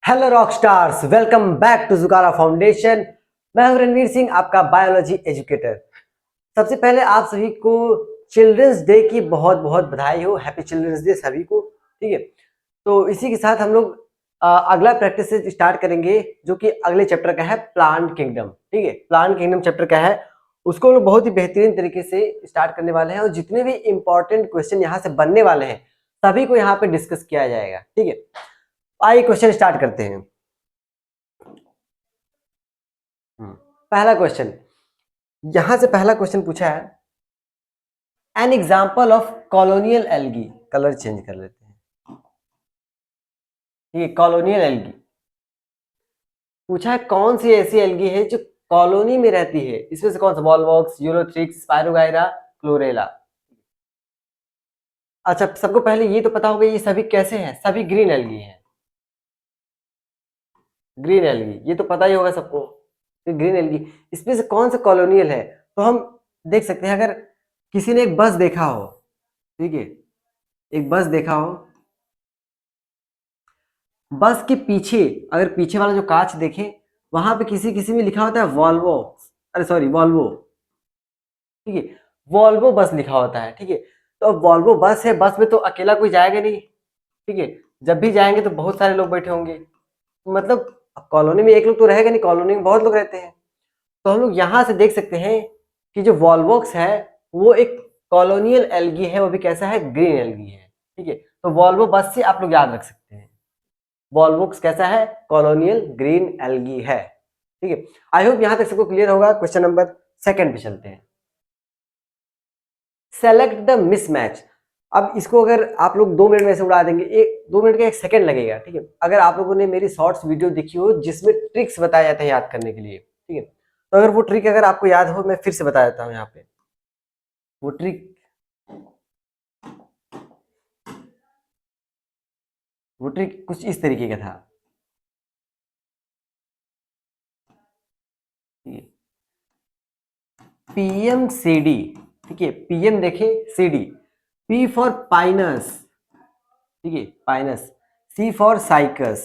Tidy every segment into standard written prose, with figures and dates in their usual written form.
Hello rock stars, welcome back to जुकारा foundation. मैं हूं रणवीर सिंह, आपका बायोलॉजी एजुकेटर। सबसे पहले आप सभी को चिल्ड्रंस डे की बहुत बहुत बधाई हो। हैप्पी चिल्ड्रंस डे सभी को। ठीक है, तो इसी के साथ हम लोग अगला प्रैक्टिस से स्टार्ट करेंगे, जो कि अगले चैप्टर का है प्लांट किंगडम। ठीक है, प्लांट किंगडम चैप्टर का है, उसको हम लोग बहुत ही बेहतरीन तरीके से स्टार्ट करने वाले हैं और जितने भी इंपॉर्टेंट क्वेश्चन यहाँ से बनने वाले हैं सभी को यहाँ पे डिस्कस किया जाएगा। ठीक है, आइए क्वेश्चन स्टार्ट करते हैं। पहला क्वेश्चन, यहां से पहला क्वेश्चन पूछा है, an example of colonial algae. Colour change कर लेते हैं। ये कॉलोनियल एल्गी पूछा है, कौन सी ऐसी एल्गी है जो कॉलोनी में रहती है। इसमें से कौन सा? Volvox, ulothrix, spirogyra, chlorella. अच्छा, सबको पहले ये तो पता होगा ये सभी कैसे हैं। सभी ग्रीन एल्गी हैं। ग्रीन एल्गी ये तो पता ही होगा सबको, ग्रीन एल्गी। इसमें से कौन सा कॉलोनियल है? तो हम देख सकते हैं, अगर किसी ने एक बस देखा हो, ठीक है, एक बस देखा हो, बस के पीछे अगर पीछे वाला जो कांच देखें, वहां पे किसी किसी में लिखा होता है वॉल्वो, अरे सॉरी वॉल्वो। ठीक है, वॉल्वो बस लिखा होता है। ठीक है, तो अब वॉल्वो बस है, बस में तो अकेला कोई जाएगा नहीं। ठीक है, जब भी जाएंगे तो बहुत सारे लोग बैठे होंगे, मतलब कॉलोनी में एक लोग तो रहेगा नहीं, कॉलोनी में बहुत लोग रहते हैं। तो हम लोग यहाँ से देख सकते हैं कि जो वॉल्वोक्स है वो एक कॉलोनियल एल्गी है, वो भी कैसा है? ग्रीन एल्गी है। ठीक है, तो वॉल्वो बस से आप लोग याद रख सकते हैं, वॉल्वोक्स कैसा है? कॉलोनियल ग्रीन एल्गी है। ठीक है, आई होप यहां तक सबको क्लियर होगा। क्वेश्चन नंबर सेकंड पे चलते हैं। Select the mismatch. अब इसको अगर आप लोग 2 मिनट में से उड़ा देंगे, 2 मिनट का 1 सेकंड लगेगा। ठीक है, अगर आप लोगों ने मेरी शॉर्ट्स वीडियो देखी हो जिसमें ट्रिक्स बताए जाते हैं याद करने के लिए, ठीक है, तो अगर वो ट्रिक अगर आपको याद हो, मैं फिर से बता देता हूँ यहाँ पे। वो ट्रिक कुछ इस तरीके का था। PM C D. ठीक है, पीएम देखे, C D, P for pinus, ठीक है, pinus, C for cycas,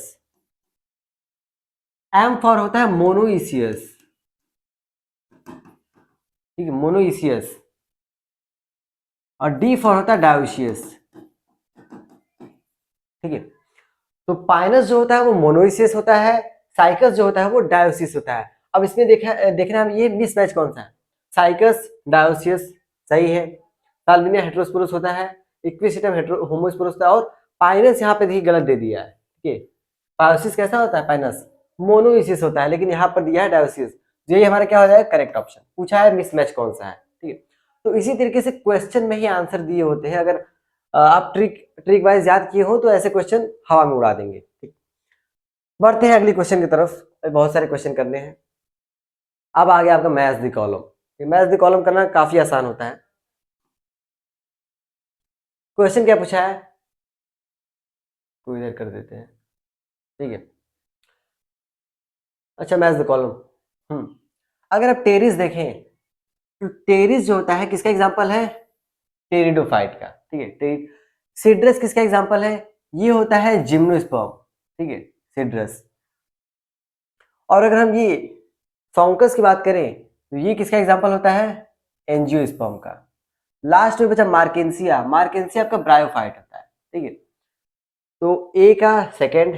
M for होता है मोनोइसियस। ठीक है, मोनोइसियस, और डी फॉर होता है डायोसियस। ठीक है, तो पाइनस जो होता है वो मोनोइसियस होता है, साइकस जो होता है वो डायोसियस होता है। अब इसमें देखना है ये मिसमैच कौन सा है। साइकस डायोसियस सही है, साल्विनिया हेटेरोस्पोरस होता है, इक्विसिटम होमोस्पोरस होता है, और पाइनस यहाँ पे देखिए गलत दे दिया है। ठीक है, डायोसियस कैसा होता है? पाइनस मोनोइसियस होता है, लेकिन यहाँ पर दिया है डायोसियस। यही हमारा क्या हो जाएगा? Correct option. पूछा है मिसमैच कौन सा है। ठीक है, तो इसी तरीके से क्वेश्चन में ही आंसर दिए होते हैं। अगर आप ट्रिक वाइज याद किए हो तो ऐसे क्वेश्चन हवा में उड़ा देंगे। ठीक, बढ़ते हैं अगली क्वेश्चन की तरफ। बहुत सारे क्वेश्चन करने हैं। अब आ गया आपका match the column. Match the column करना काफी आसान होता है। क्वेश्चन क्या पूछा है, कोई इधर कर देते हैं। ठीक है, अच्छा मैच द कॉलम। अगर आप टेरिस देखें तो टेरिस जो होता है किसका एग्जाम्पल है? टेरिडोफाइट का। ठीक है, सिड्रस किसका एग्जाम्पल है? ये होता है जिम्नोस्पर्म। ठीक है, सिड्रस। और अगर हम ये फंगस की बात करें तो ये किसका एग्जाम्पल होता है? एंजियोस्पर्म का। लास्ट में बचा मार्केंसिया। मार्केंसिया आपका ब्रायोफाइट होता है। ठीक है, तो ए का सेकंड,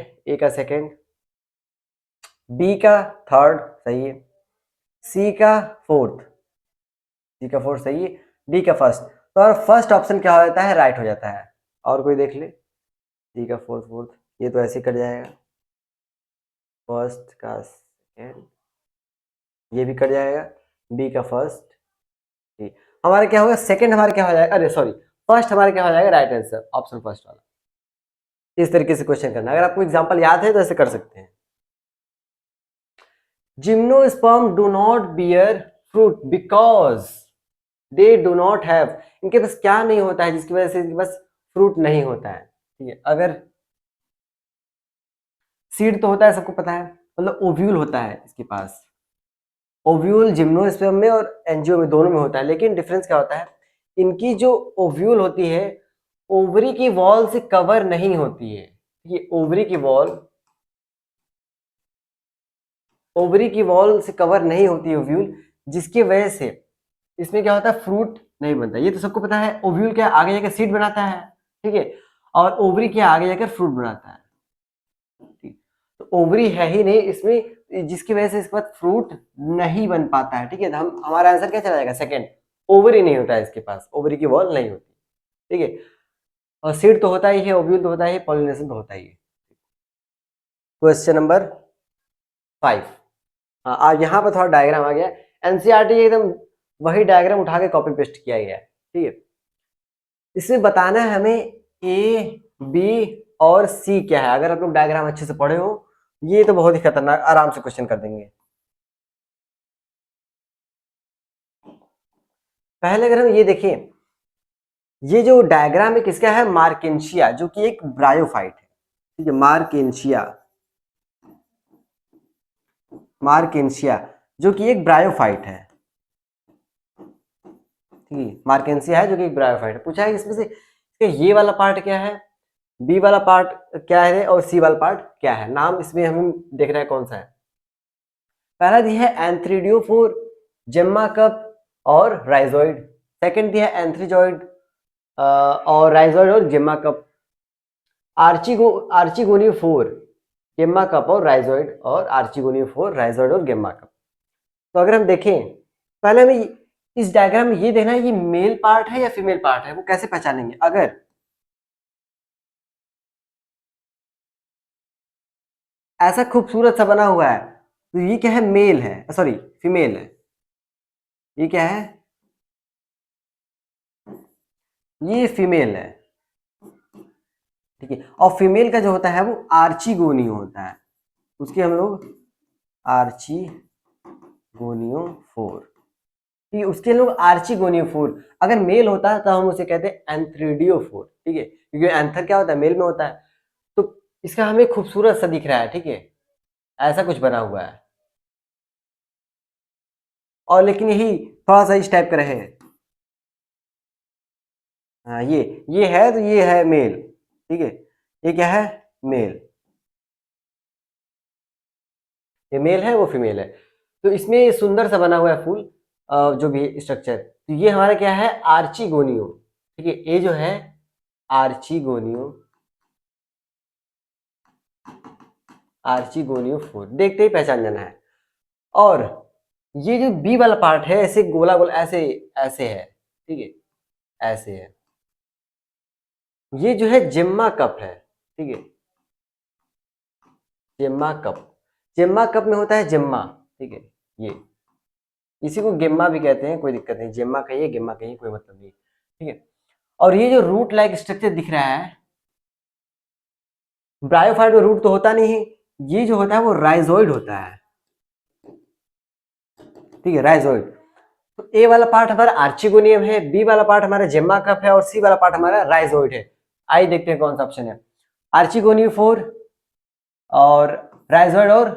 बी का थर्ड सही है, सी का फोर्थ, सही है, डी का फर्स्ट। तो और फर्स्ट ऑप्शन क्या हो जाता है? राइट हो जाता है। और कोई देख ले, डी का फोर्थ, ये तो ऐसे कट जाएगा। फर्स्ट का सेकंड, ये भी कट जाएगा। बी का फर्स्ट, ठीक, हमारा क्या होगा? सेकंड हमारा क्या हो जाएगा? अरे सॉरी, फर्स्ट हमारा क्या हो जाएगा? राइट आंसर, ऑप्शन फर्स्ट वाला। इस तरीके से क्वेश्चन करना। अगर आपको एग्जांपल याद है तो ऐसे कर सकते हैं। Gymnosperm do not bear fruit because they do not have. इनके पास क्या नहीं होता है जिसकी वजह से इनके पास फ्रूट नहीं होता है? ठीक है, अगर सीड तो होता है सबको पता है, मतलब ओव्यूल होता है इसके पास। ओव्यूल जिम्नोस्पर्म में और एंजियो में दोनों में होता है, लेकिन डिफरेंस क्या होता है? इनकी जो ओव्यूल होती है ओवरी की वॉल से कवर नहीं होती है। ये ओवरी की वॉल ओवरी की वॉल से कवर नहीं होती है ओव्यूल, जिसकी वजह से इसमें क्या होता है, फ्रूट नहीं बनता। ये तो सबको पता है, ओव्यूल के आगे जाकर सीड बनाता है, ठीक है, और ओवरी के आगे जाकर फ्रूट बनाता है, ठीक। तो ओवरी है ही नहीं इसमें, जिसकी वजह से इसके बाद फ्रूट नहीं बन पाता है, ठीक है। तो हम हमारा आंसर क्या चला जाएगा, सेकंड, ओवरी नहीं होता है इसके पास, ओवरी की वॉल नहीं होती, ठीक है। और सीड तो होता ही है, ओव्यूल तो होता ही है, पॉलिनेशन तो होता ही है। Question number 5। हाँ, आज यहाँ पर थोड़ा डायग्राम आ गया, एनसीईआरटी एकदम वही डायग्राम उठा के कॉपी पेस्ट किया गया है, ठीक है। इसमें बताना है हमें ए, बी और सी क्या है। अगर आप लोग डायग्राम अच्छे से पढ़े हो, ये तो बहुत ही खतरनाक, आराम से क्वेश्चन कर देंगे। पहले अगर हम ये देखें, ये जो डायग्राम है किसका है, मार्केंशिया, जो कि एक ब्रायोफाइट है, ठीक है। मार्केंशिया, मार्केंशिया जो कि एक ब्रायोफाइट है, ठीक है। मार्केंशिया है जो कि एक ब्रायोफाइट है। पूछा है इसमें से ये वाला पार्ट क्या है, बी वाला पार्ट क्या है और सी वाला पार्ट क्या है। नाम इसमें हम देख रहे हैं कौन सा है। पहला दिया है एंथ्रीडियोफोर, जेम्मा कप और राइजोइड। सेकंड दिया है एंथ्रीजॉइड और राइजोइड और जेम्मा कप। आर्चिगोनियोफोर, गेम्मा कप और राइजोइड, और आर्चिगोनियोफोर, राइजोइड और गेम्मा कप। तो अगर हम देखें, पहले हमें इस डायग्राम में ये देखना है, ये मेल पार्ट है या फीमेल पार्ट है, वो कैसे पहचानेंगे। अगर ऐसा खूबसूरत सा बना हुआ है तो ये क्या है, मेल है, सॉरी फीमेल है। ये क्या है, ये फीमेल है, ठीक है। और फीमेल का जो होता है वो आर्चिगोनियो होता है, उसके हम लोग आर्चिगोनियोफोर, ठीक है, उसके लोग आर्चिगोनियोफोर। अगर मेल होता है तो हम उसे कहते हैं एंथ्रीडियोफोर, ठीक है, क्योंकि एंथर क्या होता है, मेल में होता है। तो इसका हमें खूबसूरत सा दिख रहा है, ठीक है, ऐसा कुछ बना हुआ है, और लेकिन यही थोड़ा सा इस टाइप का रहे। हाँ, ये है, तो ये है मेल, ठीक है, ये क्या है, मेल, ये मेल है, वो फीमेल है। तो इसमें सुंदर सा बना हुआ है फूल, जो भी स्ट्रक्चर। तो ये हमारा क्या है, आर्चिगोनियो, ठीक है। ये जो है आर्चिगोनियो, आर्चिगोनियोफोर, देखते ही पहचान जाना है। और ये जो बी वाला पार्ट है, ऐसे गोला गोला ऐसे ऐसे है, ठीक है, ऐसे है। ये जो है जेम्मा कप है, ठीक है, जेम्मा कप। जेम्मा कप में होता है जेम्मा, ठीक है, ये इसी को गेम्मा भी कहते हैं, कोई दिक्कत नहीं, जेम्मा कहिए गेम्मा कहिए, कोई मतलब नहीं, ठीक है। और ये जो रूट लाइक स्ट्रक्चर दिख रहा है, ब्रायोफाइट में रूट तो होता नहीं है, ये जो होता है वो राइजोइड होता है, ठीक है, राइजोइड। तो ए वाला पार्ट हमारा आर्चिगोनियम है, बी वाला पार्ट हमारा जेम्मा कप है, और सी वाला पार्ट हमारा राइजोइड है। आइए देखते हैं कौन सा ऑप्शन है, आर्चिगोनियोफोर और राइजोइड और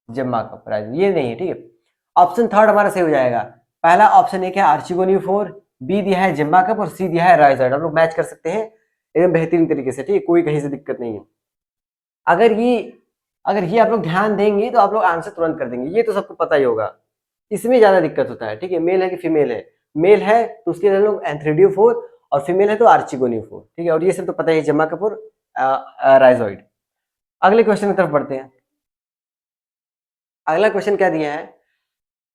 जेम्मा कप, राइजोइड ये नहीं है, ठीक है। ऑप्शन थर्ड हमारा सही हो जाएगा। पहला ऑप्शन एक है आर्चिगोनियोफोर, बी दिया है जेम्मा कप और सी दिया है राइजोइड। हम लोग मैच कर सकते हैं एकदम बेहतरीन तरीके से, ठीक है, कोई कहीं से दिक्कत नहीं है। अगर ये आप लोग ध्यान देंगे तो आप लोग आंसर तुरंत कर देंगे, ये तो सबको पता ही होगा। इसमें ज्यादा दिक्कत होता है, ठीक है, मेल है कि फीमेल है। मेल है तो उसके लिए लोग एंथ्रीडियोफोर, और फीमेल है तो आर्चिगोनियोफोर, ठीक है। और ये सब तो पता ही है, जेम्मा कप और राइजोइड। अगले क्वेश्चन की तरफ बढ़ते हैं। अगला क्वेश्चन क्या दिया है,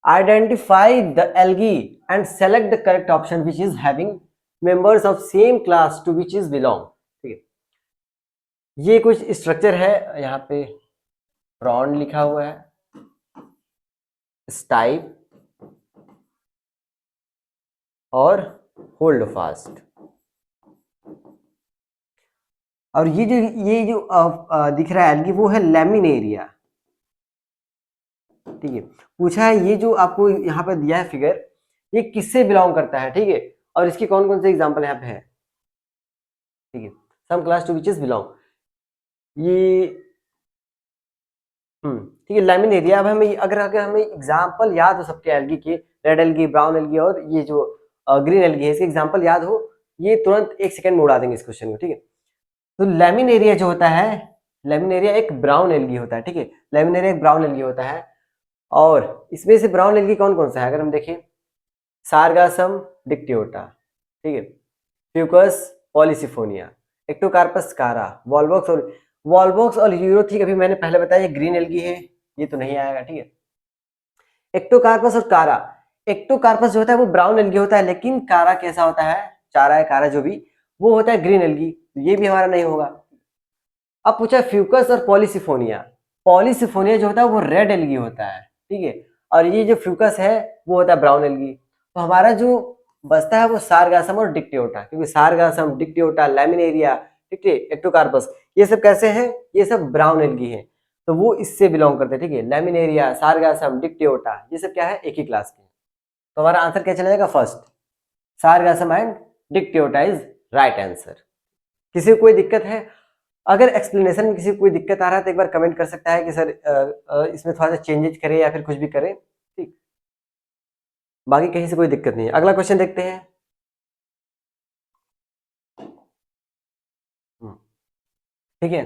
identify the algae and select the correct option which is having members of same class to which is belong, ठीक है। ये कुछ स्ट्रक्चर है, यहाँ पे प्रॉन लिखा हुआ है, स्टाइप और होल्ड फास्ट। और ये जो दिख रहा है एल्गी, वो है लैमिनेरिया, ठीक है। पूछा है ये जो आपको यहाँ पर दिया है फिगर, ये किससे बिलोंग करता है, ठीक है, और इसके कौन कौन से एग्जांपल यहाँ पे है, ठीक है। Some class to which is belong, ये ठीक है, लैमिनेरिया। अब हमें अगर हमें एग्जांपल याद हो सबके एल्गी के, रेड एल्गी, ब्राउन एल्गी और ये जो ग्रीन एल्गी है, इसके एग्जांपल याद हो, ये तुरंत 1 सेकंड में उड़ा देंगे इस क्वेश्चन को, ठीक है। तो लैमिनेरिया जो होता है, लैमिनेरिया एक ब्राउन एल्गी होता है, ठीक है, लैमिनेरिया एक ब्राउन एल्गी होता है। और इसमें से ब्राउन एल्गी कौन कौन सा है अगर हम देखें, सारगासम डिक्टियोटा, ठीक है, फ्यूकस पॉलीसिफोनिया, एक्टोकार्पस कारा, वॉलवॉक्स और यूरोथिक अभी मैंने पहले बताया ये ग्रीन एल्गी है, ये तो नहीं आएगा, ठीक है। एक्टोकार्पस और कारा, एक्टोकार्पस जो होता है वो ब्राउन एल्गी होता है, लेकिन कारा कैसा होता है, चारा है कारा जो भी, वो होता है ग्रीन एल्गी, तो ये भी हमारा नहीं होगा। अब पूछा फ्यूकस और पॉलीसिफोनिया, पॉलीसिफोनिया जो होता है वो रेड एल्गी होता है, ठीक है, और ये जो फ्यूकस है वो होता है ब्राउन एल्गी। तो हमारा जो बचता है वो सारगासम और डिक्टियोटा, क्योंकि सारगासम, डिक्टियोटा, लैमिनेरिया, ठीक है, एक्टोकार्पस, ये सब कैसे हैं, ये सब ब्राउन एल्गी हैं, तो वो इससे बिलोंग करते हैं, ठीक है। लैमिनेरिया, सारगासम, डिक्टियोटा, ये सब क्या है, एक ही क्लास के। तो हमारा आंसर क्या चला जाएगा, first, sargassum and dictyota is right answer. किसी को कोई दिक्कत है, अगर एक्सप्लेनेशन में किसी को कोई दिक्कत आ रहा है तो एक बार कमेंट कर सकता है कि सर इसमें थोड़ा सा चेंजेस करें या फिर कुछ भी करें, ठीक, बाकी कहीं से कोई दिक्कत नहीं है। अगला क्वेश्चन देखते हैं। ठीक है,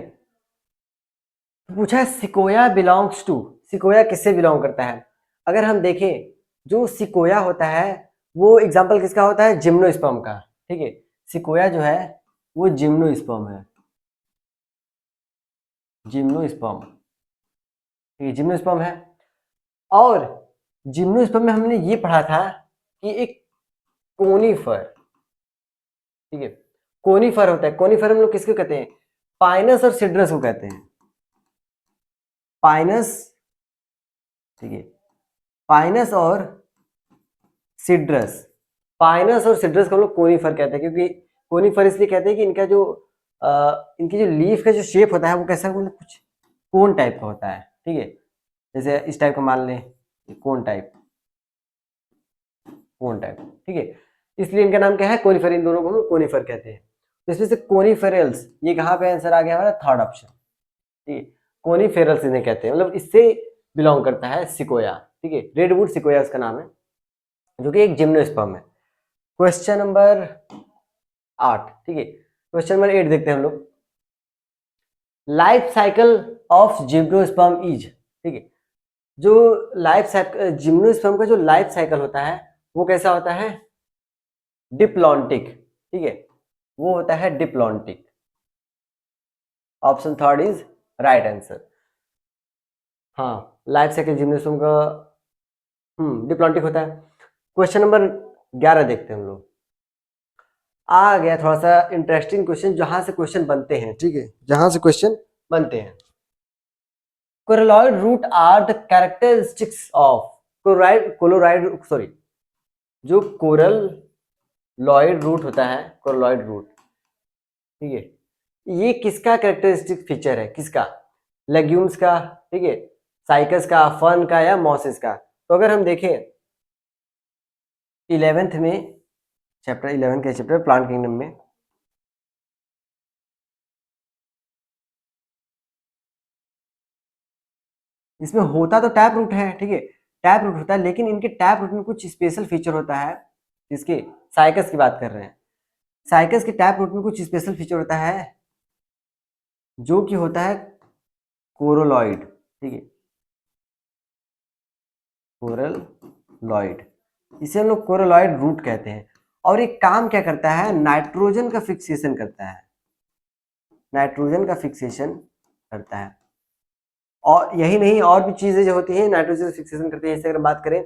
पूछा है सिकोया बिलोंग्स टू, सिकोया किससे बिलोंग करता है। अगर हम देखें, जो सिकोया होता है वो एग्जाम्पल किसका होता है, जिम्नोस्पर्म का, ठीक है, सिकोया जो है वो जिम्नोस्पर्म है, जिम्नोस्पर्म, ठीक है, जिम्नोस्पर्म है। और जिम्नोस्पर्म में हमने ये पढ़ा था कि एक कोनीफर, ठीक है, कोनीफर होता है, कोनीफर हम लोग किसको कहते हैं, पाइनस और सिड्रस को कहते हैं, पाइनस, ठीक है, पाइनस और सिड्रस, पाइनस और सिड्रस को हम लोग कोनीफर कहते हैं, क्योंकि कोनीफर इसलिए कहते हैं कि इनका जो इनकी जो लीफ का जो शेप होता है वो कैसा, मतलब कुछ कोन टाइप का होता है, ठीक है, जैसे इस टाइप का मान लें, कोन टाइप, कोन टाइप, ठीक है, इसलिए इनका नाम क्या है, कोनीफर, इन दोनों को हम लोग कोनीफर कहते हैं। तो इसमें से कोनीफेरल्स, ये कहाँ पे आंसर आ गया हमारा, थर्ड ऑप्शन, ठीक है, कोनीफेरल्स इन्हें कहते हैं, मतलब इससे बिलोंग करता है सिकोया, ठीक है, रेडवुड सिकोया उसका नाम है, जो कि एक जिम्नोस्पर्म है। क्वेश्चन नंबर 8, ठीक है, क्वेश्चन नंबर 8 देखते हैं हम लोग। Life cycle of gymnosperm is, ठीक है, जो लाइफ साइकिल जिम्नोस्पर्म का जो लाइफ साइकिल होता है वो कैसा होता है, डिप्लॉन्टिक, ठीक है, वो होता है diplontic, option third is right answer. हाँ, लाइफ साइकिल जिम्नोस्पर्म का डिप्लॉन्टिक होता है। क्वेश्चन नंबर 11 देखते हैं हम लोग। आ गया थोड़ा सा इंटरेस्टिंग क्वेश्चन, जहां से क्वेश्चन बनते हैं, ठीक है, जहां से क्वेश्चन बनते हैं। Coralloid root are the characteristics of coralloid sorry, जो कोरल लॉइड रूट होता है, कोरलॉइड रूट, ठीक है, ये किसका कैरेक्टरिस्टिक फीचर है, किसका, लेग्यूम्स का, ठीक है, साइकस का, फर्न का, या मॉसेस का। तो अगर हम देखें 11th में, चैप्टर 11 के चैप्टर प्लांट किंगडम में, इसमें होता तो टैप रूट है, ठीक है, टैप रूट होता है, लेकिन इनके टैप रूट में कुछ स्पेशल फीचर होता है, जिसके साइकस की बात कर रहे हैं, साइकस के टैप रूट में कुछ स्पेशल फीचर होता है जो कि होता है कोरोलॉइड, ठीक है, कोरलॉइड, इसे हम लोग कोरलॉइड रूट कहते हैं। और ये काम क्या करता है, नाइट्रोजन का फिक्सेशन करता है, नाइट्रोजन का फिक्सेशन करता है। और यही नहीं, और भी चीजें जो होती हैं नाइट्रोजन फिक्सेशन करती है। जैसे अगर बात करें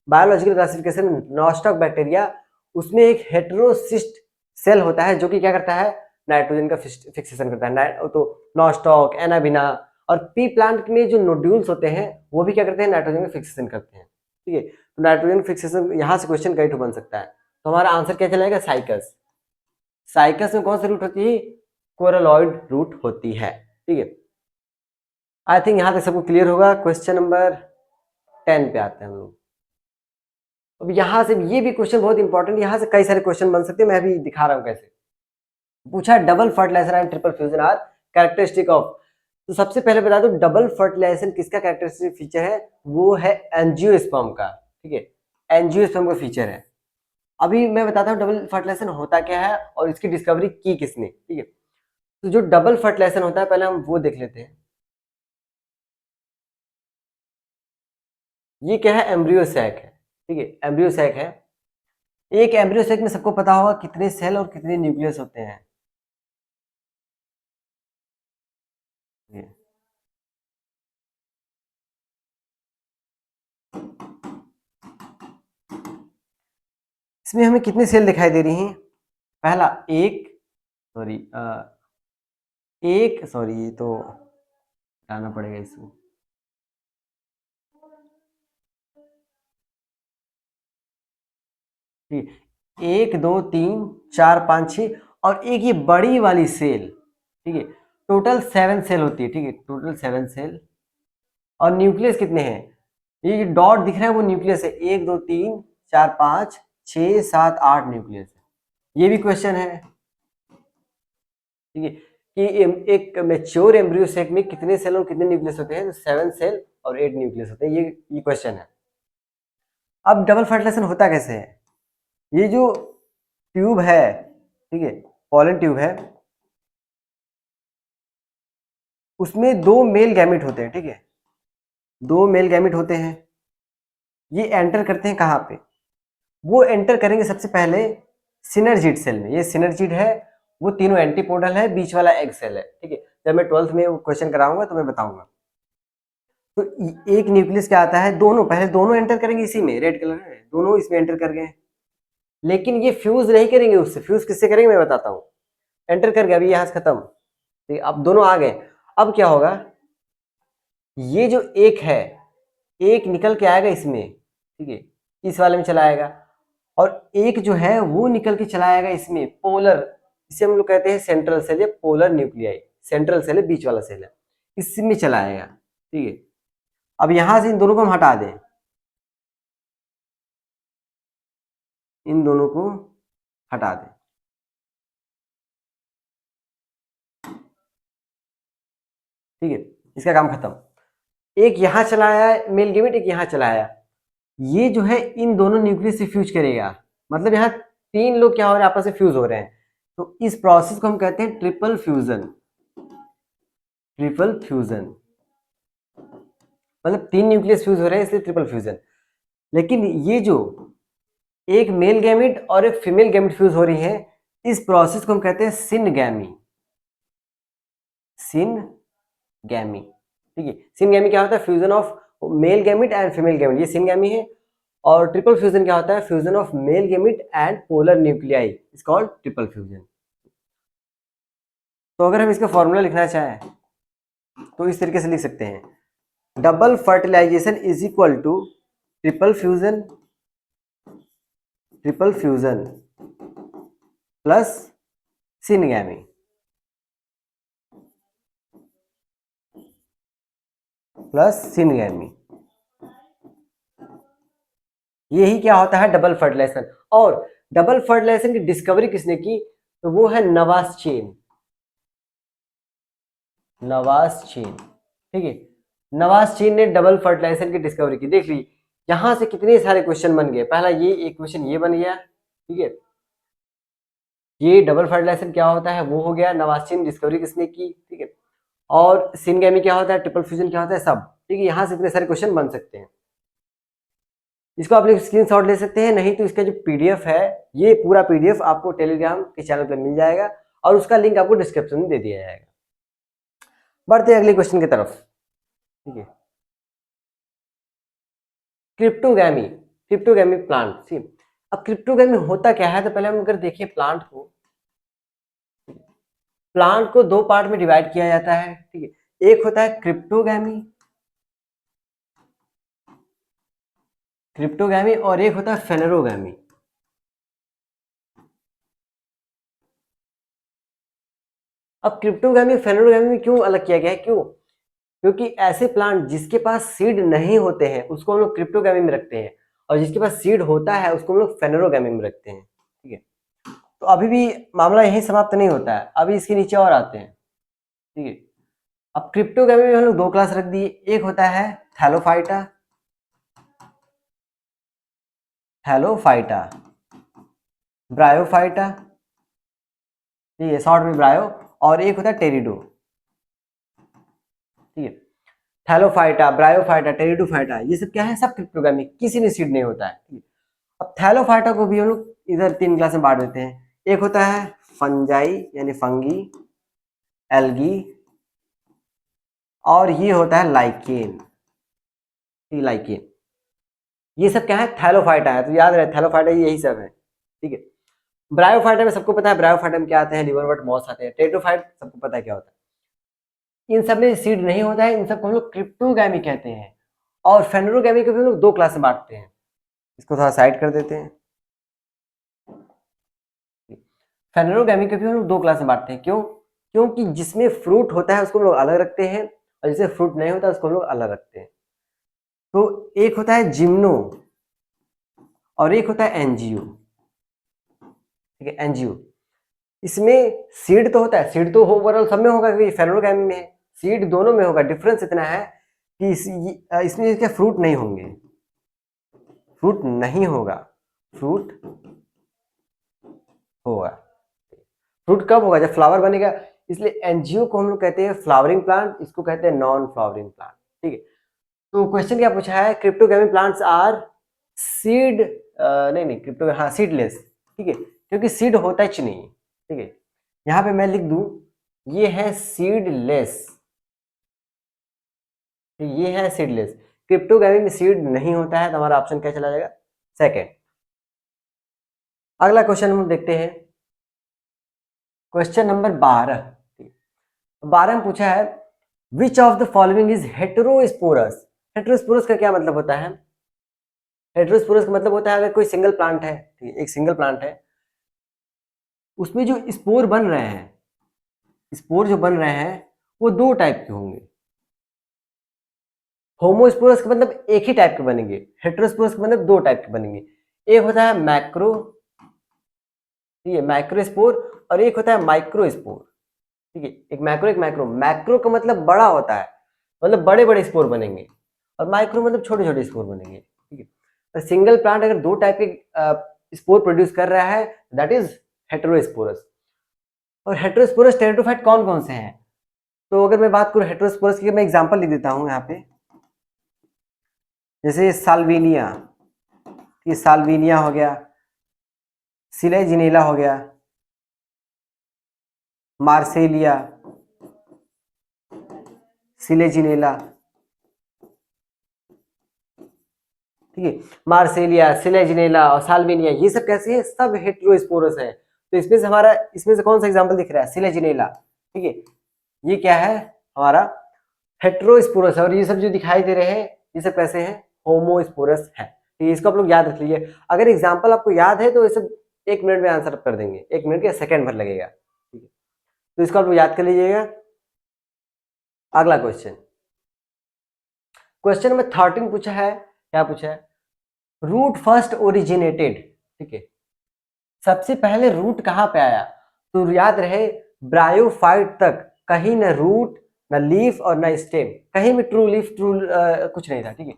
बायोलॉजिकल क्लासिफिकेशन में, नॉस्टॉक बैक्टीरिया, उसमें एक हेटेरोसिस्ट सेल होता है जो कि क्या करता है, नाइट्रोजन का फिक्सेशन करता है। तो नॉस्टॉक, एनाबिना और पी प्लांट में जो नोड्यूल्स होते हैं वो भी क्या करते हैं, नाइट्रोजन का फिक्सेशन करते हैं, ठीक है। तो नाइट्रोजन फिक्सेशन, यहाँ से क्वेश्चन कई बन सकता है। तो हमारा आंसर क्या चलेगा, साइकस, साइकस में कौन सी रूट होती है, कोरलॉइड रूट होती है, ठीक है। आई थिंक यहाँ तक सबको क्लियर होगा। क्वेश्चन नंबर 10 पे आते हैं हम लोग। अब यहाँ से ये भी क्वेश्चन बहुत इंपॉर्टेंट, यहाँ से कई सारे क्वेश्चन बन सकते हैं, मैं अभी दिखा रहा हूँ कैसे। पूछा double fertilizer and triple fusion are characteristic of, तो सबसे पहले बता दो डबल फर्टिलाइजेशन किसका कैरेक्टरिस्टिक फीचर है, वो है एंजियोस्पर्म का, ठीक है, एंजियोस्पर्म का फीचर है। अभी मैं बताता हूँ डबल फर्टिलाइजेशन होता क्या है और इसकी डिस्कवरी की किसने, ठीक है। तो जो डबल फर्टिलाइजेशन होता है पहले हम वो देख लेते हैं। ये क्या है, एम्ब्रियो सैक है, ठीक है, एम्ब्रियो सैक है। एक एम्ब्रियो सैक में सबको पता होगा कितने सेल और कितने न्यूक्लियस होते हैं। इसमें हमें कितनी सेल दिखाई दे रही हैं? पहला एक, सॉरी एक, सॉरी ये तो हटाना पड़ेगा इसको। ठीक, 1 2 3 4 5 6 और एक ये बड़ी वाली सेल, ठीक है, टोटल 7 सेल होती है, ठीक है, टोटल 7 सेल। और न्यूक्लियस कितने हैं? ये जो डॉट दिख रहा है वो न्यूक्लियस है, 1 2 3 4 5 6 7 8 न्यूक्लियस है। ये भी क्वेश्चन है, ठीक है, कि एक मैच्योर एम्ब्रियो सेक में कितने सेल और कितने न्यूक्लियस होते हैं? तो 7 सेल और 8 न्यूक्लियस होते हैं। ये क्वेश्चन है। अब डबल फर्टिलाइजेशन होता कैसे है? ये जो ट्यूब है, ठीक है, पॉलन ट्यूब है, उसमें 2 मेल गैमेट होते हैं, ठीक है, 2 मेल गैमेट होते हैं। ये एंटर करते हैं कहाँ पे? वो एंटर करेंगे सबसे पहले सिनर्जिड सेल में। ये सिनर्जिड है, वो तीनों एंटीपोडल है, बीच वाला एग सेल है, ठीक है। जब मैं 12th में वो क्वेश्चन कराऊंगा तो मैं बताऊंगा। तो एक न्यूक्लियस क्या आता है, दोनों पहले दोनों एंटर करेंगे इसी में, रेड कलर है, दोनों इसमें एंटर कर गए, लेकिन ये फ्यूज नहीं करेंगे उससे। फ्यूज किससे करेंगे मैं बताता हूँ। एंटर कर गया, अभी यहाँ से खत्म, ठीक है, अब दोनों आ गए। अब क्या होगा, ये जो एक है, एक निकल के आएगा इसमें, ठीक है, इस वाले में चला आएगा, और एक जो है वो निकल के चला आएगा इसमें, पोलर, इसे हम लोग कहते हैं सेंट्रल सेल या पोलर न्यूक्लियाई। सेंट्रल सेल है, बीच वाला सेल है, इसमें चला आएगा, ठीक है। अब यहां से इन दोनों को हम हटा दें, इन दोनों को हटा दें, ठीक है, इसका काम खत्म। एक यहां चला आया मेल गैमेट, एक यहां चला आया, ये जो है इन दोनों न्यूक्लियस से फ्यूज करेगा, मतलब यहाँ 3 लोग क्या हो रहे हैं, आपस में फ्यूज हो रहे हैं। तो इस प्रोसेस को हम कहते हैं ट्रिपल फ्यूजन। ट्रिपल फ्यूजन मतलब 3 न्यूक्लियस फ्यूज हो रहे हैं, इसलिए ट्रिपल फ्यूजन। लेकिन ये जो एक मेल गैमेट और एक फीमेल गैमेट फ्यूज हो रही है, इस प्रोसेस को हम कहते हैं सिनगैमी। सिनगैमी, ठीक है। सिनगैमी क्या होता है, fusion of male gamete and female gamete, ये सिनगैमी है। और ट्रिपल फ्यूजन क्या होता है, fusion of male gamete and polar nuclei, it's called triple fusion. तो अगर हम इसका फॉर्मूला लिखना चाहें तो इस तरीके से लिख सकते हैं, double fertilization is equal to triple fusion, triple fusion plus syngamy, plus syngamy. यही क्या होता है, डबल फर्टिलाइजेशन। और डबल फर्टिलाइजेशन की डिस्कवरी किसने की? तो वो है नवासचेन। नवासचेन, ठीक है, नवासचेन ने डबल फर्टिलाइजेशन की डिस्कवरी की। देख ली, यहां से कितने सारे क्वेश्चन बन गए। पहला ये एक क्वेश्चन ये बन गया, ठीक है, ये डबल फर्टिलाइजेशन क्या होता है वो हो गया, नवासचेन डिस्कवरी किसने की, ठीक है, और सिनगैमी क्या होता है, ट्रिपल फ्यूजन क्या होता है, सब, ठीक है। यहां से इतने सारे क्वेश्चन बन सकते हैं। इसको आप स्क्रीनशॉट ले सकते हैं, नहीं तो इसका जो पीडीएफ है, ये पूरा पीडीएफ आपको टेलीग्राम के चैनल पर मिल जाएगा, और उसका लिंक आपको डिस्क्रिप्शन में दे दिया जाएगा। बढ़ते हैं अगले क्वेश्चन की तरफ, ठीक है। क्रिप्टोगैमी, क्रिप्टोगैमी प्लांट, ठीक। अब क्रिप्टोगैमी होता क्या है, तो पहले हम अगर देखिए प्लांट को, प्लांट को 2 पार्ट में डिवाइड किया जाता है, ठीक है। एक होता है क्रिप्टोगैमी, क्रिप्टोगैमी, और एक होता है फेनेरोगैमी। अब क्रिप्टोगैमी फेनेरोगैमी में क्यों अलग किया गया है, क्यों? क्योंकि ऐसे प्लांट जिसके पास सीड नहीं होते हैं उसको हम लोग क्रिप्टोगैमी में रखते हैं, और जिसके पास सीड होता है उसको हम लोग फेनेरोगैमी में रखते हैं, ठीक है। तो अभी भी मामला यही समाप्त नहीं होता है, अभी इसके नीचे और आते हैं, ठीक है। अब क्रिप्टोगैमी में हम लोग 2 क्लास रख दिए, एक होता है थैलोफाइटा, थैलोफाइटा, ब्रायोफाइटा, ठीक है, शॉर्ट में ब्रायो, और एक होता है टेरिडो, ठीक है। थैलोफाइटा, ब्रायोफाइटा, टेरिडोफाइटा, ये सब क्या है, सब क्रिप्टोगामी, किसी में सीड नहीं होता है। अब थैलोफाइटा को भी हम लोग इधर 3 क्लास में बांट देते हैं। एक होता है फंजाई यानी फंगी, एल्गी, और ये होता है लाइकेन, लाइकेन। ये सब क्या है, थैलोफाइटा है, तो याद रहे थैलोफाइटा यही सब है, ठीक है। ब्रायोफाइटा में सबको पता है, ब्रायोफाइटा में क्या आते हैं, लिवर बट मॉस आते हैं। टेरिडोफाइट सबको पता है क्या होता है। इन सब में सीड नहीं होता है, इन सबको हम लोग क्रिप्टोगैमी कहते हैं। और फेनरोगैमी को भी हम लोग 2 क्लास में बांटते हैं। इसको थोड़ा साइड कर देते हैं। फेनरोगैमी को भी हम लोग 2 क्लास में बांटते हैं। क्यों? क्योंकि जिसमें फ्रूट होता है उसको हम लोग अलग रखते हैं, और जिसमें फ्रूट नहीं होता उसको हम लोग अलग रखते हैं। तो एक होता है जिम्नो और एक होता है एनजीओ, ठीक है, एनजीओ। इसमें सीड तो होता है, सीड तो ओवरऑल सब में होगा क्योंकि फेनरोगैमी में है, सीड दोनों में होगा। डिफरेंस इतना है कि इसमें इसके फ्रूट नहीं होंगे, फ्रूट नहीं होगा, फ्रूट होगा। फ्रूट कब होगा, जब फ्लावर बनेगा। इसलिए एनजीओ को हम लोग कहते हैं फ्लावरिंग प्लांट, इसको कहते हैं नॉन फ्लावरिंग प्लांट, ठीक है। तो क्वेश्चन क्या पूछा है, क्रिप्टोगैमी प्लांट्स आर सीड, नहीं नहीं क्रिप्टो, हाँ सीडलेस, ठीक है, क्योंकि सीड होता ही नहीं, ठीक है। यहाँ पे मैं लिख दूं ये है सीडलेस, ये है सीडलेस। क्रिप्टोगैमी में सीड नहीं होता है, तो हमारा ऑप्शन क्या चला जाएगा, सेकेंड। अगला क्वेश्चन हम देखते हैं, क्वेश्चन नंबर 12। 12 में पूछा है which of the following is heterosporous. Heterosporous का क्या मतलब होता है, हेटेरोस्पोरस का मतलब होता है अगर कोई सिंगल प्लांट है, ठीक है, एक सिंगल प्लांट है, उसमें जो स्पोर बन रहे हैं, स्पोर जो बन रहे हैं वो 2 टाइप के होंगे। होमोस्पोरस का मतलब एक ही टाइप के बनेंगे, हेटेरोस्पोरस का मतलब 2 टाइप के बनेंगे। एक होता है मैक्रो, ठीक है, माइक्रोस्पोर, और एक होता है माइक्रोस्पोर, ठीक है। एक मैक्रो, एक माइक्रो। मैक्रो का मतलब बड़ा होता है, मतलब बड़े बड़े स्पोर बनेंगे, और माइक्रो मतलब छोटे छोटे स्पोर बनेंगे, ठीक है। तो सिंगल प्लांट अगर 2 टाइप के स्पोर प्रोड्यूस कर रहा है, दैट इज हेटेरोस्पोरस। और हेटेरोस्पोरस टेरिडोफाइट कौन कौन से हैं, तो अगर मैं बात करूं हेटेरोस्पोरस की, मैं एग्जांपल लिख देता हूं यहाँ पे, जैसे साल्विनिया, ये साल्विनिया हो गया, सिलेजिनेला हो गया, मार्सेलिया, सिलेजिनेला, ठीक है। मार्सेलिया, सिलेजिनेला और साल्विनिया, ये सब कैसे हैं, सब हेटेरोस्पोरस हैं। तो इसमें से हमारा, इसमें से कौन सा एग्जांपल दिख रहा है, सिलेजिनेला, ठीक है। ये क्या है हमारा हेटेरोस्पोरस है, और ये सब जो दिखाई दे रहे हैं ये सब कैसे हैं, होमोस्पोरस है। तो इसको आप लोग याद रख लीजिए। अगर एग्जाम्पल आपको याद है तो ये सब 1 मिनट में आंसर कर देंगे, 1 मिनट या सेकंड भर लगेगा, ठीक है। तो इसको आप लोग याद कर लीजिएगा। अगला क्वेश्चन, क्वेश्चन नंबर 13 पूछा है, क्या पूछा है, रूट फर्स्ट ओरिजिनेटेड, ठीक है, सबसे पहले रूट कहां पे आया, तो याद रहे ब्रायोफाइट तक कहीं न रूट, न लीफ और न स्टेम, कहीं भी ट्रू लीफ, ट्रू कुछ नहीं था, ठीक है।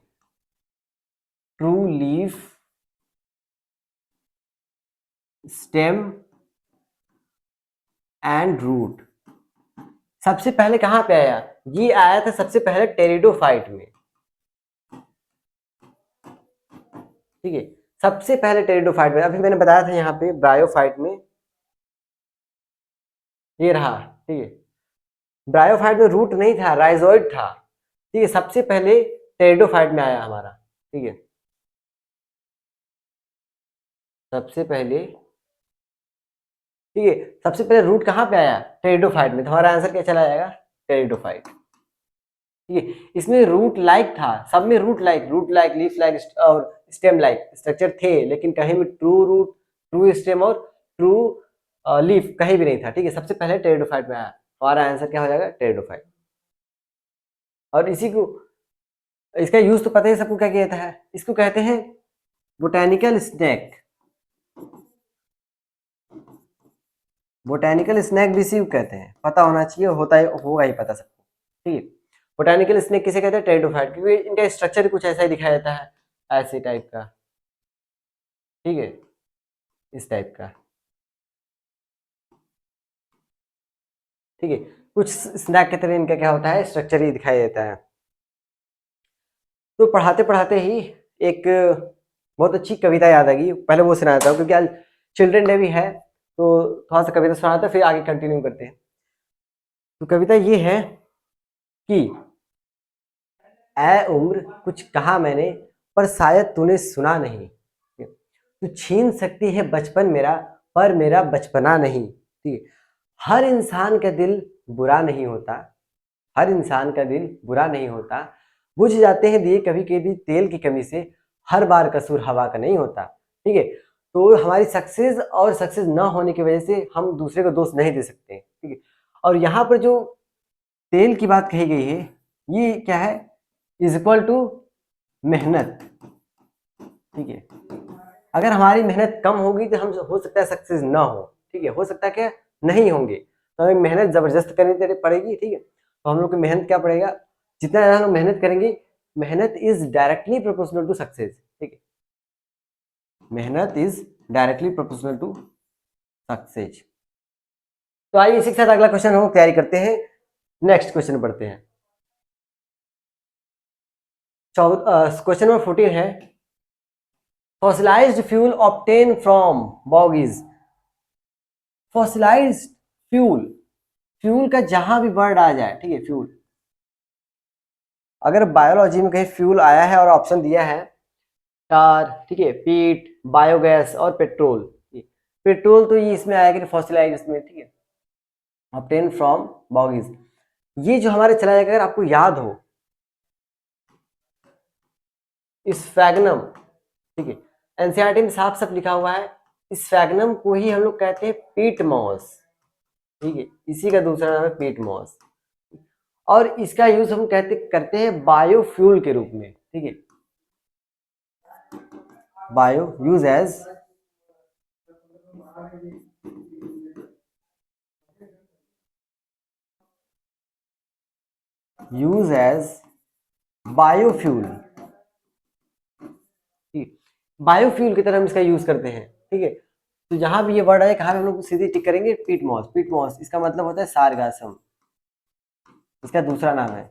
True leaf, stem and root सबसे पहले कहां पे आया, ये आया था सबसे पहले टेरिडोफाइट में, ठीक है, सबसे पहले टेरिडोफाइट में। अभी मैंने बताया था यहाँ पे ब्रायोफाइट में, ये रहा, ठीक है। ब्रायोफाइट में रूट नहीं था, राइजोइड था, ठीक है। सबसे पहले टेरिडोफाइट में आया हमारा, ठीक है। सबसे पहले, ठीक है, सबसे पहले रूट कहां पे आया, टेरिडोफाइट में, तो हमारा आंसर क्या चला जाएगा, टेरिडोफाइट, ठीक है। इसमें रूट लाइक था, सब में रूट लाइक, लीफ लाइक और स्टेम लाइक स्ट्रक्चर थे, लेकिन कहीं भी ट्रू रूट, ट्रू स्टेम और ट्रू लीफ कहीं भी नहीं था, ठीक है। सबसे पहले टेरिडोफाइट में आया, हमारा आंसर क्या हो जाएगा, टेरिडोफाइट। और इसी को, इसका यूज तो पता ही सबको क्या कहता है, इसको कहते हैं बोटेनिकल स्नैक, बोटेनिकल स्नैक भी इसी को कहते हैं, पता होना चाहिए, होता है, होगा ही पता सबको, ठीक है। बोटेनिकल स्नैक किसे कहते हैं, टेरिडोफाइट, क्योंकि इनका स्ट्रक्चर कुछ ऐसा ही दिखाया जाता है, ऐसे टाइप का, ठीक है, इस टाइप का, ठीक है। कुछ स्नैक की तरह इनका क्या होता है, स्ट्रक्चर ही दिखाई देता है। तो पढ़ाते पढ़ाते ही एक बहुत अच्छी कविता याद आ गई, पहले वो सुनाता हूँ क्योंकि आज चिल्ड्रन डे भी है, तो थोड़ा सा कविता सुनाता फिर आगे कंटिन्यू करते हैं। तो कविता ये है कि ऐ उम्र कुछ कहा मैंने पर शायद तूने सुना नहीं, तू छीन सकती है बचपन मेरा पर मेरा बचपना नहीं। ठीक है, हर इंसान का दिल बुरा नहीं होता, हर इंसान का दिल बुरा नहीं होता, बुझ जाते हैं दिए कभी कभी तेल की कमी से, हर बार कसूर हवा का नहीं होता। ठीक है, तो हमारी सक्सेस और सक्सेस ना होने की वजह से हम दूसरे को दोष नहीं दे सकते। ठीक है, और यहाँ पर जो तेल की बात कही गई है ये क्या है, इज इक्वल टू मेहनत। ठीक है, अगर हमारी मेहनत कम होगी तो हम हो सकता है सक्सेस ना हो। ठीक है, हो सकता है क्या नहीं होंगे, तो हमें मेहनत जबरदस्त करनी पड़ेगी। ठीक है, तो हम लोग की मेहनत क्या पड़ेगा, जितना ज़्यादा हम मेहनत करेंगे, मेहनत is directly proportional to success. ठीक है, मेहनत is directly proportional to success. तो आइए इसी के साथ अगला क्वेश्चन हम तैयारी करते हैं, नेक्स्ट क्वेश्चन पढ़ते हैं। क्वेश्चन नंबर 14 है, fossilised fuel obtain from bogs. Fossilised fuel, fuel का जहां भी वर्ड आ जाए, ठीक है, फ्यूल, अगर बायोलॉजी में कहीं फ्यूल आया है और ऑप्शन दिया है कार, ठीक है, पीट, बायोगैस और पेट्रोल, पेट्रोल तो ये इसमें आएगा फॉसिलाइज इसमें। ठीक है, ऑब्टेन फ्रॉम बॉगीज, ये जो हमारे चला जाएगा, अगर आपको याद हो स्फैग्नम, ठीक है, एनसीईआरटी में साफ साफ लिखा हुआ है, स्फैग्नम को ही हम लोग कहते हैं पीट मॉस। ठीक है, इसी का दूसरा नाम है पीट मॉस, और इसका यूज हम करते हैं बायोफ्यूल के रूप में। ठीक है, bio use as biofuel. Biofuel की तरह हम इसका यूज करते हैं। ठीक है, तो जहां भी ये वर्ड आए कहाँ हम लोग सीधे टिक करेंगे पीट मॉस। पीट मॉस इसका मतलब होता है सारगासम, इसका दूसरा नाम है।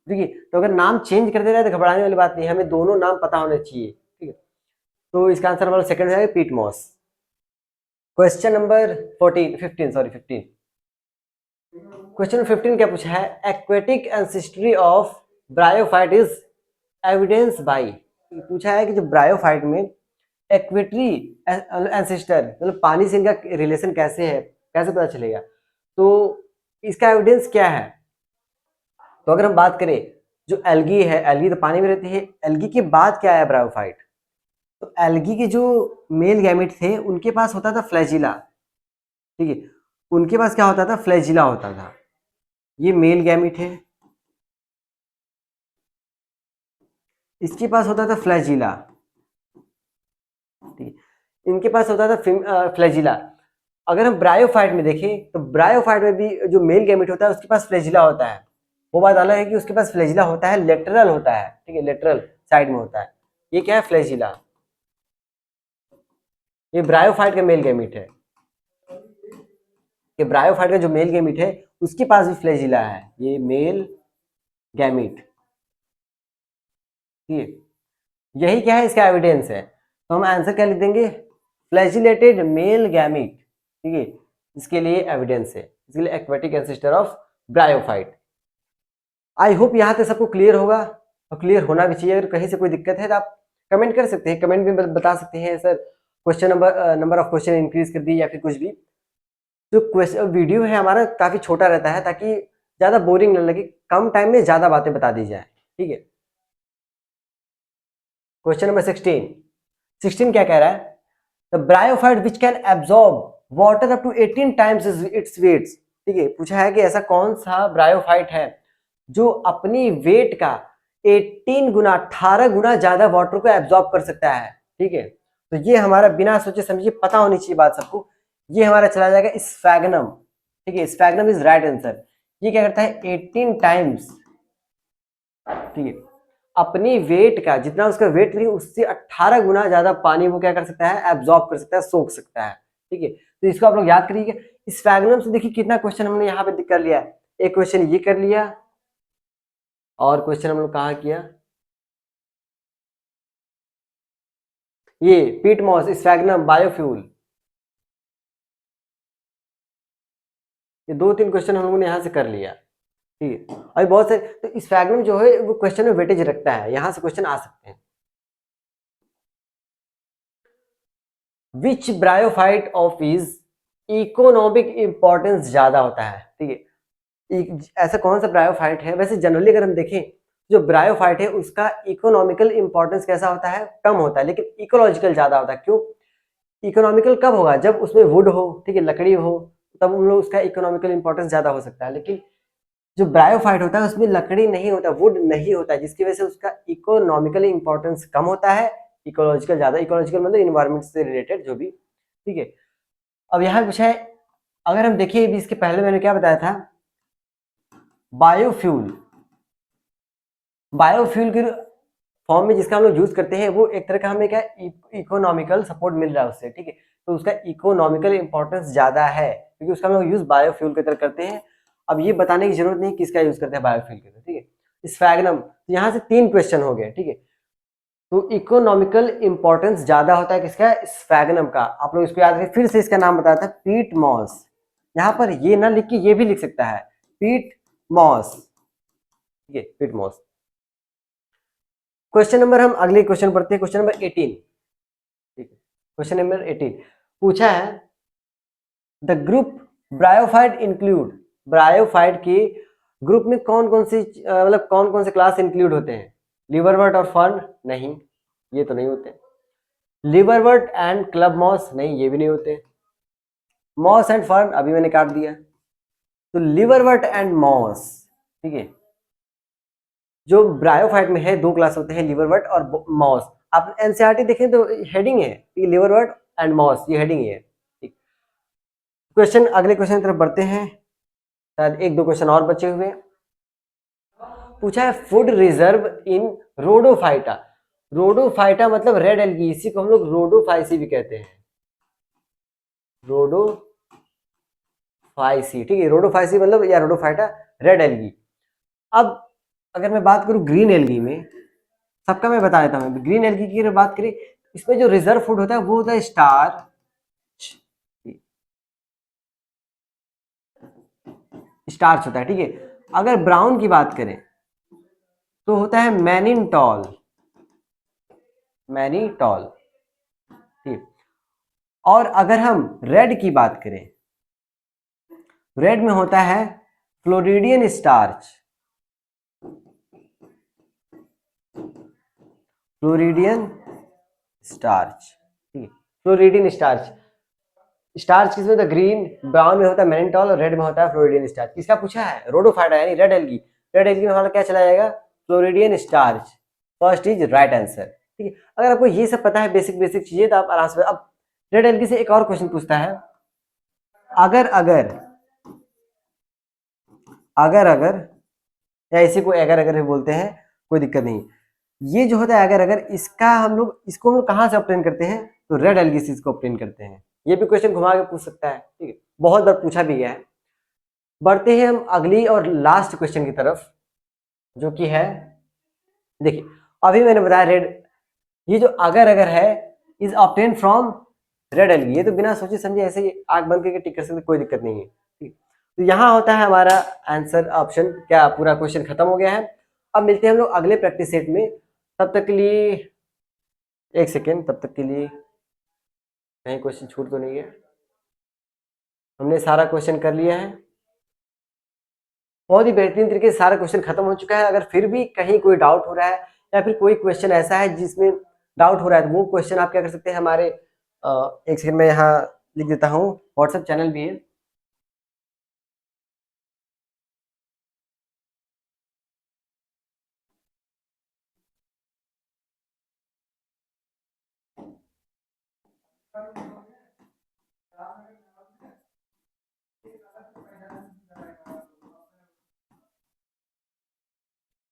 ठीक है, तो अगर नाम चेंज कर दे रहा है तो घबराने वाली बात नहीं, हमें दोनों नाम पता होने चाहिए। ठीक है, तो इसका आंसर हमारा सेकंड है पीट मॉस। क्वेश्चन नंबर 15 क्वेश्चन 15 क्या पूछा है, aquatic ancestry of bryophyte is evidence by. पूछा है कि जो ब्रायोफाइट में एक्वेटरी एंसेस्टर मतलब पानी से इनका रिलेशन कैसे है, कैसे पता चलेगा, तो इसका एविडेंस क्या है। तो अगर हम बात करें जो एल्गी है, एल्गी तो पानी में रहती है, एल्गी के बाद क्या है ब्रायोफाइट, तो एल्गी के जो मेल गैमेट थे उनके पास होता था फ्लैजिला। ठीक है, उनके पास क्या होता था, फ्लैजिला होता था, ये मेल गैमेट है, इसके पास होता था फ्लैजिला। ठीक, इनके पास होता था फ्लैजिला। अगर हम ब्रायोफाइट में देखें तो ब्रायोफाइट में भी जो मेल गैमेट होता है उसके पास फ्लैजिला होता है, वो बात अलग है कि उसके पास फ्लैजिला होता है लेटरल होता है। ठीक है, लेटरल साइड में होता है, ये क्या है फ्लैजिला, ये ब्रायोफाइट का मेल गैमेट है, ये ब्रायोफाइट का जो मेल गैमेट है उसके पास भी फ्लैजिला है, ये मेल गैमेट। ठीक है, यही क्या है इसका एविडेंस है, तो हम आंसर क्या लिख देंगे, फ्लैजिलेटेड मेल गैमेट। ठीक है, इसके लिए एविडेंस है, इसके लिए aquatic ancestor of bryophyte. I hope यहाँ तक सबको क्लियर होगा, और क्लियर होना भी चाहिए। अगर कहीं से कोई दिक्कत है तो आप कमेंट कर सकते हैं, कमेंट में बता सकते हैं sir question number of question increase कर दी या फिर कुछ भी। जो क्वेश्चन वीडियो है हमारा काफी छोटा रहता है ताकि ज्यादा बोरिंग न लगे, कम टाइम में ज्यादा बातें बता दी जाए। ठीक है, क्वेश्चन नंबर 16 क्या कह रहा है, the bryophyte which can absorb water up to 18 times its weights. ठीक है, पूछा है कि ऐसा कौन सा ब्रायोफाइट है जो अपनी वेट का 18 गुना 18 गुना ज्यादा वाटर को एब्जॉर्ब कर सकता है। ठीक है, तो ये हमारा बिना सोचे समझे पता होनी चाहिए बात सबको, ये हमारा चला जाएगा स्फैग्नम। ठीक है, स्फैग्नम इज राइट आंसर। ये क्या करता है 18 टाइम्स, ठीक है, अपनी वेट का जितना उसका वेट नहीं उससे 18 गुना ज्यादा पानी वो क्या कर सकता है, एब्जॉर्ब कर सकता है, सोख सकता है। ठीक है, तो इसको आप लोग याद करिएगा। स्फैग्नम से देखिए कितना क्वेश्चन हमने यहाँ पे कर लिया, एक क्वेश्चन ये कर लिया, और क्वेश्चन हम लोग कहाँ किया, ये पीट मॉस, स्फैग्नम, बायोफ्यूल। ये 2-3 क्वेश्चन हम लोगों ने यहाँ से कर लिया, ठीक है। अभी बहुत सारे, तो स्फैग्नम जो है वो क्वेश्चन में वेटेज रखता है, यहाँ से क्वेश्चन आ सकते हैं। Which bryophyte of is economic importance ज्यादा होता है, ठीक है। ऐसा कौन सा ब्रायोफाइट है, वैसे जनरली अगर हम देखें जो ब्रायोफाइट है उसका इकोनॉमिकल इंपॉर्टेंस कैसा होता है, कम होता है, लेकिन इकोलॉजिकल ज्यादा होता है। क्यों? इकोनॉमिकल कब होगा, जब उसमें वुड हो, ठीक है, लकड़ी हो, तब उन लोग उसका इकोनॉमिकल इंपॉर्टेंस ज्यादा हो सकता है। लेकिन जो ब्रायोफाइट होता है उसमें लकड़ी नहीं होता, वुड नहीं होता, जिसकी वजह से उसका इकोनॉमिकल इंपॉर्टेंस कम होता है, इकोलॉजिकल ज्यादा। इकोलॉजिकल मतलब इन्वायरमेंट से रिलेटेड जो भी, ठीक है। अब यहाँ कुछ है, अगर हम देखिए इसके पहले मैंने क्या बताया था, बायोफ्यूल। बायोफ्यूल के फॉर्म में जिसका हम लोग यूज करते हैं वो एक तरह का हमें क्या इकोनॉमिकल सपोर्ट मिल रहा है उससे, ठीक है। तो उसका इकोनॉमिकल इंपॉर्टेंस ज्यादा है क्योंकि उसका हम लोग यूज बायोफ्यूल की तरह करते हैं। अब ये बताने की जरूरत नहीं किसका यूज करते हैं बायोफ्यूल की तरह, ठीक है। स्फैग्नम, यहाँ से 3 क्वेश्चन हो गए, ठीक है। तो इकोनॉमिकल इंपॉर्टेंस ज्यादा होता है किसका, स्फैग्नम का। आप लोग इसको याद रखिए, फिर से इसका नाम बताया था पीट मॉस। यहाँ पर ये ना लिख के ये भी लिख सकता है, पीट मॉस, ठीक है, पीट मॉस। क्वेश्चन नंबर, हम अगले क्वेश्चन पढ़ते हैं, क्वेश्चन नंबर 18, ठीक है। क्वेश्चन नंबर 18 पूछा है, the group bryophyte include, bryophyte के ग्रुप में कौन कौन सी मतलब कौन कौन से क्लास इंक्लूड होते हैं। लिवरवर्ट और फर्न, नहीं ये तो नहीं होते। लिवरवर्ट एंड क्लब मॉस, नहीं ये भी नहीं होते। मॉस एंड फर्न अभी मैंने काट दिया। तो लिवरवर्ट एंड मॉस, ठीक है, जो ब्रायोफाइट में है 2 क्लास होते हैं, लिवरवर्ट और मॉस। आप एनसीईआरटी देखें तो हेडिंग है कि लिवरवर्ट एंड मॉस, ये हेडिंग है, ठीक। क्वेश्चन, अगले क्वेश्चन की तरफ बढ़ते हैं, शायद 1-2 क्वेश्चन और बचे हुए। पूछा है food reserve in Rhodophyta. Rhodophyta मतलब रेड एल्गी, इसी को हम लोग रोडोफाइसी भी कहते हैं, रोडोफाइसी, ठीक है। रोडोफाइसी मतलब या रोडोफाइटा रेड एल्गी। अब अगर मैं बात करूं ग्रीन एल्गी में, सबका मैं बता देता हूं, ग्रीन एल्गी की अगर बात करें, इसमें जो रिजर्व फूड होता है वो होता है स्टार्च होता है, ठीक है। अगर ब्राउन की बात करें तो होता है मैनिनटॉल, मैनीटॉल, ठीक। और अगर हम रेड की बात करें, रेड में होता है फ्लोरिडियन स्टार्च, फ्लोरिडियन स्टार्च, ठीक है, फ्लोरिडियन स्टार्च। स्टार्च किसमें होता है, ग्रीन, ब्राउन में होता है मैनिटॉल और रेड में होता है फ्लोरिडियन स्टार्च। किसका पूछा है, रोडोफाइटा यानी रेड एल्गी। रेड एल्गी में हमारा क्या चला जाएगा, floridean starch, first is right answer, ठीक है। अगर आपको ये सब पता है बेसिक बेसिक चीजें तो आप आराम से। अब रेड एल्गी से एक और क्वेश्चन पूछता है, अगर अगर अगर अगर या इसी को अगर अगर भी बोलते हैं, कोई दिक्कत नहीं। ये जो होता है अगर अगर, इसका हम लोग इसको हम लोग कहाँ से ऑब्टेन करते हैं, तो रेड एल्गी से इसको ऑब्टेन करते हैं। ये भी क्वेश्चन घुमा के पूछ सकता है, ठीक है, बहुत बार पूछा भी गया है। बढ़ते हैं हम अगली और लास्ट क्वेश्चन की तरफ, जो कि है, देखिए अभी मैंने बताया रेड, ये जो अगर है is obtain from red algae. ये तो बिना सोचे समझे ऐसे ही आंख बंद करके टिक कर सकते, कोई दिक्कत नहीं है, ठीक। तो यहाँ होता है हमारा आंसर ऑप्शन, क्या पूरा क्वेश्चन खत्म हो गया है। अब मिलते हैं हम लोग अगले प्रैक्टिस सेट में, तब तक के लिए 1 सेकेंड, तब तक के लिए कहीं क्वेश्चन छूट तो नहीं है, हमने सारा क्वेश्चन कर लिया है, बहुत ही बेहतरीन तरीके से सारा क्वेश्चन खत्म हो चुका है। अगर फिर भी कहीं कोई डाउट हो रहा है या फिर कोई क्वेश्चन ऐसा है जिसमें डाउट हो रहा है, तो वो क्वेश्चन आप क्या कर सकते हैं, हमारे 1 सेकेंड में यहाँ लिख देता हूँ, व्हाट्सएप चैनल भी है,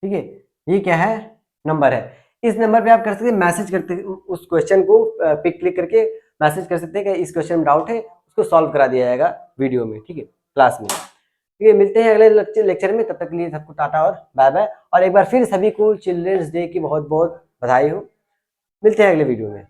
ठीक है। ये क्या है, नंबर है, इस नंबर पे आप कर सकते हैं मैसेज करते, उस क्वेश्चन को पिक क्लिक करके मैसेज कर सकते हैं कि इस क्वेश्चन में डाउट है, उसको सॉल्व करा दिया जाएगा वीडियो में, ठीक है, क्लास में। ठीक है, मिलते हैं अगले लेक्चर में, तब तक के लिए सबको टाटा और बाय बाय। और एक बार फिर सभी को चिल्ड्रंस डे की बहुत बहुत बधाई हो। मिलते हैं अगले वीडियो में।